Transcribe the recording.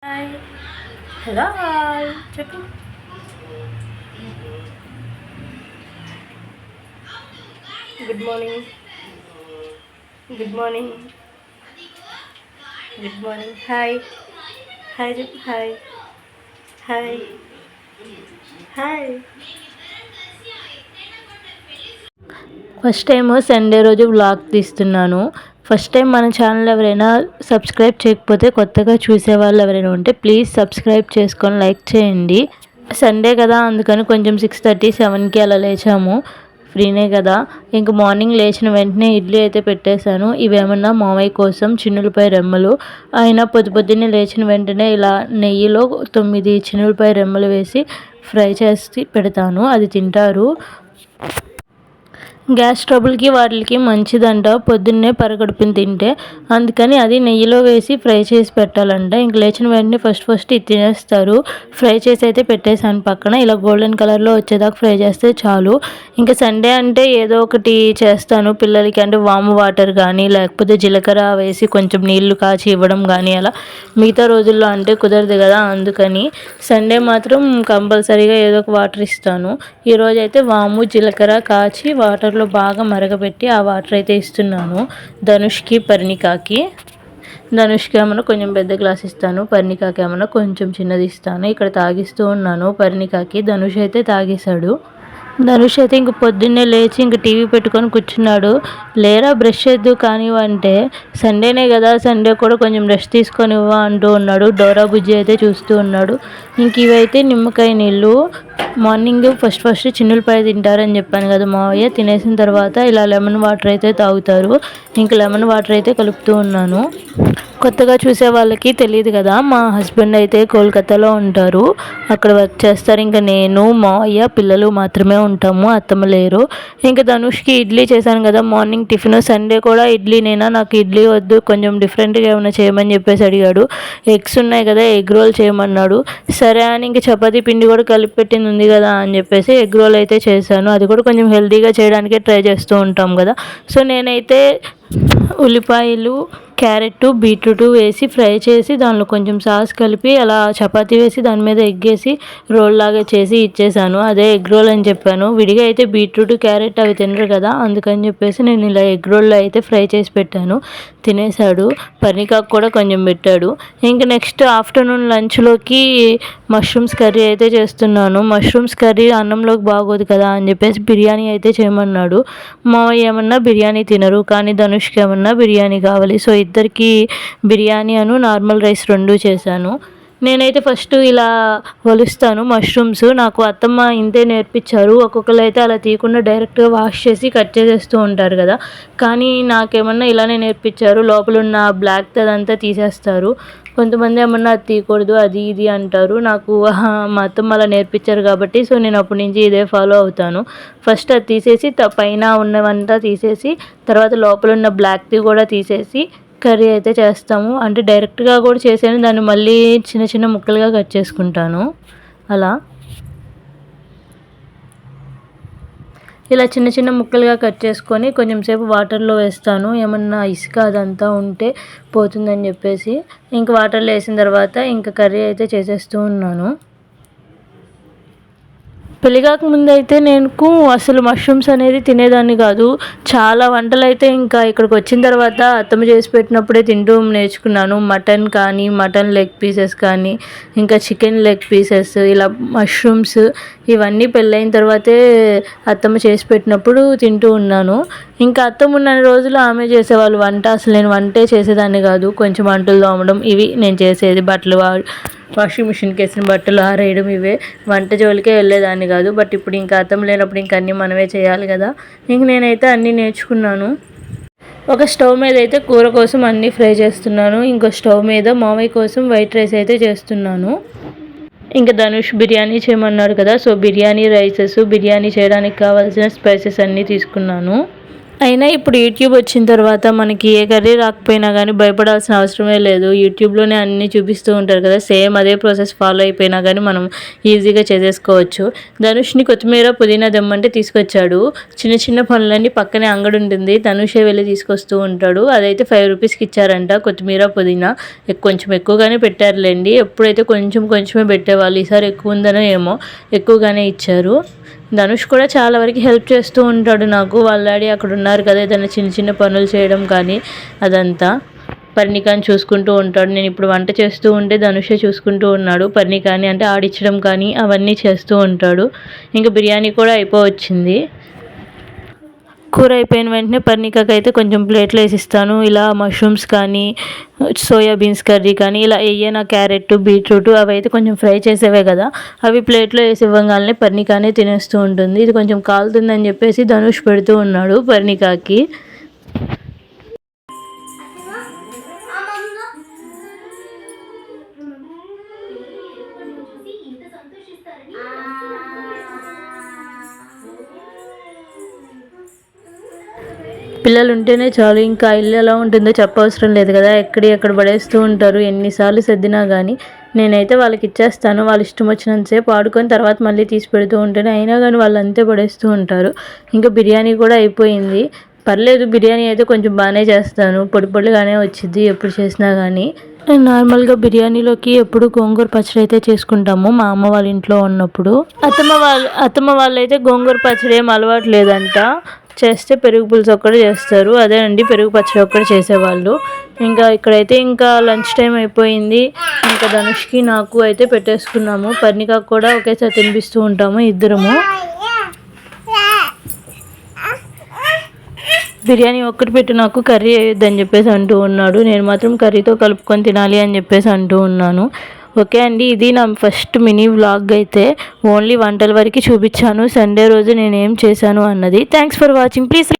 Hi. Hello hi చెప్పు. Good morning. Good morning. Good morning. Hi. Hi చెప్పు. Hi. Hi. Hi. First time Sunday రోజు vlog తీస్తున్నాను. First time మన channel ఎవరైనా subscribe చేయకపోతే కొత్తగా చూసే వాళ్ళు ఎవరైనా ఉంటే ప్లీజ్ సబ్స్క్రైబ్ చేసుకొని లైక్ చేయండి. సండే కదా అందుకని కొంచెం 6:30 7కి అలా లేచాము. ఫ్రీనే కదా. ఇంక మార్నింగ్ లేచిన వెంటనే ఇడ్లీ అయితే పెట్టేశాను. ఇవేమన్నా మామయ్య కోసం చిన్నులపై రెమ్మలు. ఆయన పొద్దున్నే లేచిన వెంటనే ఇలా నెయ్యిలో 9 చిన్నులపై రెమ్మలు వేసి ఫ్రై చేసి పెడతాను. అది తింటారు. గ్యాస్ ట్రబుల్కి వాటికి మంచిదంట పొద్దున్నే పరగడుపుని తింటే. అందుకని అది నెయ్యిలో వేసి ఫ్రై చేసి పెట్టాలంట. ఇంక లేచిన వెంటనే ఫస్ట్ ఇది తినేస్తారు. ఫ్రై చేసి అయితే పెట్టేశాను పక్కన. ఇలా గోల్డెన్ కలర్లో వచ్చేదాకా ఫ్రై చేస్తే చాలు. ఇంకా సండే అంటే ఏదో ఒకటి చేస్తాను పిల్లలకి. అంటే వాము వాటర్ కానీ లేకపోతే జీలకర్ర వేసి కొంచెం నీళ్లు కాచి ఇవ్వడం కానీ అలా. మిగతా రోజుల్లో అంటే కుదరదు కదా. అందుకని సండే మాత్రం కంపల్సరీగా ఏదో ఒక వాటర్ ఇస్తాను. ఈరోజు అయితే వాము జీలకర్ర కాచి వాటర్లో బాగా మరగబెట్టి ఆ వాటర్ అయితే ఇస్తున్నాను ధనుష్కి పర్ణికాకి. ధనుష్కి ఏమన్నా కొంచెం పెద్ద గ్లాస్ ఇస్తాను, పర్ణికాకి ఏమన్నా కొంచెం చిన్నది ఇస్తాను. ఇక్కడ తాగిస్తూ ఉన్నాను పర్ణికాకి. ధనుష్ అయితే తాగేశాడు. ధనుష్ అయితే ఇంక పొద్దున్నే లేచి ఇంక టీవీ పెట్టుకొని కూర్చున్నాడు. లేరా బ్రష్ చేద్దు కానివ్వంటే సండేనే కదా, సండే కూడా కొంచెం రెస్ట్ తీసుకొని ఇవ్వ అంటూ ఉన్నాడు. డోరా బుజ్జి అయితే చూస్తూ ఉన్నాడు. ఇంక ఇవైతే నిమ్మకాయ నీళ్ళు. మార్నింగ్ ఫస్ట్ చిన్నులపాయ తింటారని చెప్పాను కదా మావయ్య. తినేసిన తర్వాత ఇలా లెమన్ వాటర్ అయితే తాగుతారు. ఇంక లెమన్ వాటర్ అయితే కలుపుతూ ఉన్నాను. కొత్తగా చూసే వాళ్ళకి తెలియదు కదా, మా హస్బెండ్ అయితే కోల్కతాలో ఉంటారు, అక్కడ వర్క్ చేస్తారు. ఇంకా నేను మావయ్య పిల్లలు మాత్రమే ఉంటాము, అత్తమ్మ లేరు. ఇంకా ధనుష్కి ఇడ్లీ చేశాను కదా మార్నింగ్ టిఫిన్. సండే కూడా ఇడ్లీనేనా, నాకు ఇడ్లీ వద్దు కొంచెం డిఫరెంట్గా ఏమైనా చేయమని చెప్పేసి అడిగాడు. ఎగ్స్ ఉన్నాయి కదా ఎగ్ రోల్ చేయమన్నాడు. సరే అని ఇంక చపాతీ పిండి కూడా కలిపి పెట్టింది ఉంది కదా అని చెప్పేసి ఎగ్ రోల్ అయితే చేశాను. అది కూడా కొంచెం హెల్తీగా చేయడానికే ట్రై చేస్తూ ఉంటాం కదా. సో నేనైతే ఉల్లిపాయలు, క్యారెట్, బీట్రూట్ వేసి ఫ్రై చేసి దానిలో కొంచెం సాస్ కలిపి అలా చపాతీ వేసి దాని మీద ఎగ్ వేసి రోల్ లాగా చేసి ఇచ్చేసాను. అదే ఎగ్ రోల్ అని చెప్పాను. విడిగా అయితే బీట్రూట్, క్యారెట్ అవి తినరు కదా, అందుకని చెప్పేసి నేను ఇలా ఎగ్ రోల్లో అయితే ఫ్రై చేసి పెట్టాను. తినేశాడు. పర్ణికాకు కూడా కొంచెం పెట్టాడు. ఇంక నెక్స్ట్ ఆఫ్టర్నూన్ లంచ్లోకి మష్రూమ్స్ కర్రీ అయితే చేస్తున్నాను. మష్రూమ్స్ కర్రీ అన్నంలోకి బాగోదు కదా అని చెప్పేసి బిర్యానీ అయితే చేయమన్నాడు. మావయ్య ఏమన్నా బిర్యానీ తినరు, కానీ ధనుష్కి ఏమన్నా బిర్యానీ కావాలి. సో ఇద్దరికి బిర్యానీ నార్మల్ రైస్ 2 చేశాను. నేనైతే ఫస్ట్ ఇలా వలుస్తాను మష్రూమ్స్. నాకు అత్తమ్మ ఇంతే నేర్పించారు. ఒక్కొక్కరు అయితే అలా తీయకుండా డైరెక్ట్గా వాష్ చేసి కట్ చేసేస్తూ ఉంటారు కదా, కానీ నాకేమన్నా ఇలానే నేర్పించారు. లోపల ఉన్న బ్లాక్ అదంతా తీసేస్తారు. కొంతమంది ఏమన్నా అది తీయకూడదు అది ఇది అంటారు. నాకు మా అత్తమ్మ అలా నేర్పించారు కాబట్టి సో నేను అప్పటి నుంచి ఇదే ఫాలో అవుతాను. ఫస్ట్ అది తీసేసి పైన ఉన్నవంతా తీసేసి తర్వాత లోపల ఉన్న బ్లాక్ది కూడా తీసేసి కర్రీ అయితే చేస్తాము. అంటే డైరెక్ట్గా కూడా చేసాను, దాన్ని మళ్ళీ చిన్న చిన్న ముక్కలుగా కట్ చేసుకుంటాను. అలా ఇలా చిన్న చిన్న ముక్కలుగా కట్ చేసుకొని కొంచెం సేపు వాటర్లో వేస్తాను. ఏమన్నా ఇసుక అదంతా ఉంటే పోతుందని చెప్పేసి ఇంక వాటర్లో వేసిన తర్వాత ఇంక కర్రీ అయితే చేసేస్తూ ఉన్నాను. పెళ్లి కాకముందు అయితే నేను అసలు మష్రూమ్స్ అనేది తినేదాన్ని కాదు. చాలా వంటలు అయితే ఇంకా ఇక్కడికి వచ్చిన తర్వాత అత్తమ్మ చేసి పెట్టినప్పుడే తింటూ నేర్చుకున్నాను. మటన్ కానీ, మటన్ లెగ్ పీసెస్ కానీ, ఇంకా చికెన్ లెగ్ పీసెస్, ఇలా మష్రూమ్స్ ఇవన్నీ పెళ్ళైన తర్వాతే అత్తమ్మ చేసి పెట్టినప్పుడు తింటూ ఉన్నాను. ఇంకా అత్తమ్మ ఉన్న రోజులు ఆమె చేసేవాళ్ళు వంట. అసలు నేను వంటే చేసేదాన్ని కాదు. కొంచెం అంటులు తోమడం ఇవి నేను చేసేది. బట్టలు వాషింగ్ మిషన్కి వేసిన బట్టలు ఆరేయడం ఇవే. వంట జోలికే వెళ్ళేదాన్ని కాదు. బట్ ఇప్పుడు ఇంకా అత్తమ్మ లేనప్పుడు ఇంక అన్నీ మనమే చేయాలి కదా. ఇంక నేనైతే అన్నీ నేర్చుకున్నాను. ఒక స్టవ్ మీద అయితే కూర కోసం అన్నీ ఫ్రై చేస్తున్నాను. ఇంకో స్టవ్ మీద మామయ్య కోసం వైట్ రైస్ అయితే చేస్తున్నాను. ఇంకా ధనుష్ బిర్యానీ చేయమన్నాడు కదా, సో బిర్యానీ రైసెస్, బిర్యానీ చేయడానికి కావాల్సిన స్పైసెస్ అన్నీ తీసుకున్నాను. అయినా ఇప్పుడు యూట్యూబ్ వచ్చిన తర్వాత మనకి ఏ కర్రీ రాకపోయినా కానీ భయపడాల్సిన అవసరమే లేదు. యూట్యూబ్లోనే అన్నీ చూపిస్తూ ఉంటారు కదా, సేమ్ అదే ప్రాసెస్ ఫాలో అయిపోయినా కానీ మనం ఈజీగా చేసేసుకోవచ్చు. ధనుష్ని కొత్తిమీర పుదీనా దమ్మంటే తీసుకొచ్చాడు. చిన్న చిన్న పనులన్నీ పక్కనే అంగడి ఉంటుంది, ధనుషే వెళ్ళి తీసుకొస్తూ ఉంటాడు. అదైతే 5 రూపీస్కి ఇచ్చారంట కొత్తిమీర పుదీనా. కొంచెం ఎక్కువగానే పెట్టారులేండి, ఎప్పుడైతే కొంచెమే పెట్టేవాళ్ళు, ఈసారి ఎక్కువ ఉందనో ఏమో ఎక్కువగానే ఇచ్చారు. ధనుష్ కూడా చాలా వరకు హెల్ప్ చేస్తూ ఉంటాడు నాకు. వాళ్ళ డాడీ అక్కడ ఉన్నారు కదా, ఏదైనా చిన్న చిన్న పనులు చేయడం కానీ అదంతా పర్ణికాని చూసుకుంటూ ఉంటాడు. నేను ఇప్పుడు వంట చేస్తూ ఉంటే ధనుషే చూసుకుంటూ ఉన్నాడు. పర్ణికాని అంటే ఆడించడం కానీ అవన్నీ చేస్తూ ఉంటాడు. ఇంకా బిర్యానీ కూడా అయిపోవచ్చింది. కూర అయిపోయిన వెంటనే పర్ణికాకి అయితే కొంచెం ప్లేట్లో వేసిస్తాను. ఇలా మష్రూమ్స్ కానీ సోయాబీన్స్ కర్రీ కానీ ఇలా ఏయైనా క్యారెట్ బీట్రూట్ అవి అయితే కొంచెం ఫ్రై చేసేవే కదా, అవి ప్లేట్లో వేసి ఇవ్వగానే పర్ణికానే తినేస్తూ ఉంటుంది. ఇది కొంచెం కాలుతుందని చెప్పేసి ధనుష్ పెడుతూ ఉన్నాడు పర్ణికాకి. పిల్లలు ఉంటేనే చాలు, ఇంకా ఇల్లు ఎలా ఉంటుందో చెప్పవసరం లేదు కదా, ఎక్కడ పడేస్తూ ఉంటారు. ఎన్నిసార్లు సర్దినా కానీ నేనైతే వాళ్ళకి ఇచ్చేస్తాను. వాళ్ళు ఇష్టం వచ్చినంతసేపు ఆడుకొని తర్వాత మళ్ళీ తీసి పెడుతూ ఉంటాను. అయినా కానీ వాళ్ళు అంతే పడేస్తూ ఉంటారు. ఇంకా బిర్యానీ కూడా అయిపోయింది. పర్లేదు, బిర్యానీ అయితే కొంచెం బాగానే చేస్తాను, పొడిగానే వచ్చింది ఎప్పుడు చేసినా కానీ. నార్మల్గా బిర్యానీలోకి ఎప్పుడు గోంగూర పచ్చడి అయితే చేసుకుంటాము మా అమ్మ వాళ్ళ ఇంట్లో ఉన్నప్పుడు. అత్తమ్మ వాళ్ళు అయితే గోంగూర పచ్చడి ఏం అలవాటు లేదంట, చేస్తే పెరుగు పులుసు ఒక్కటి చేస్తారు. అదేనండి, పెరుగు పచ్చడి ఒక్కటి చేసేవాళ్ళు. ఇంకా ఇక్కడైతే ఇంకా లంచ్ టైం అయిపోయింది. ఇంకా ధనుష్కి నాకు అయితే పెట్టేసుకున్నాము. పర్ణికాకు కూడా ఒకేసారి తినిపిస్తూ ఉంటాము ఇద్దరము. బిర్యానీ ఒక్కటి పెట్టు, నాకు కర్రీ వేయొద్దని చెప్పేసి అంటూ ఉన్నాడు. నేను మాత్రం కర్రీతో కలుపుకొని తినాలి అని చెప్పేసి అంటూ ఉన్నాను. ఓకే అండి, ఇది నా ఫస్ట్ మినీ వ్లాగ్. అయితే ఓన్లీ వంటల వరకు చూపించాను, సండే రోజు నేను ఏం చేశాను అన్నది. Thanks for watching. ప్లీజ్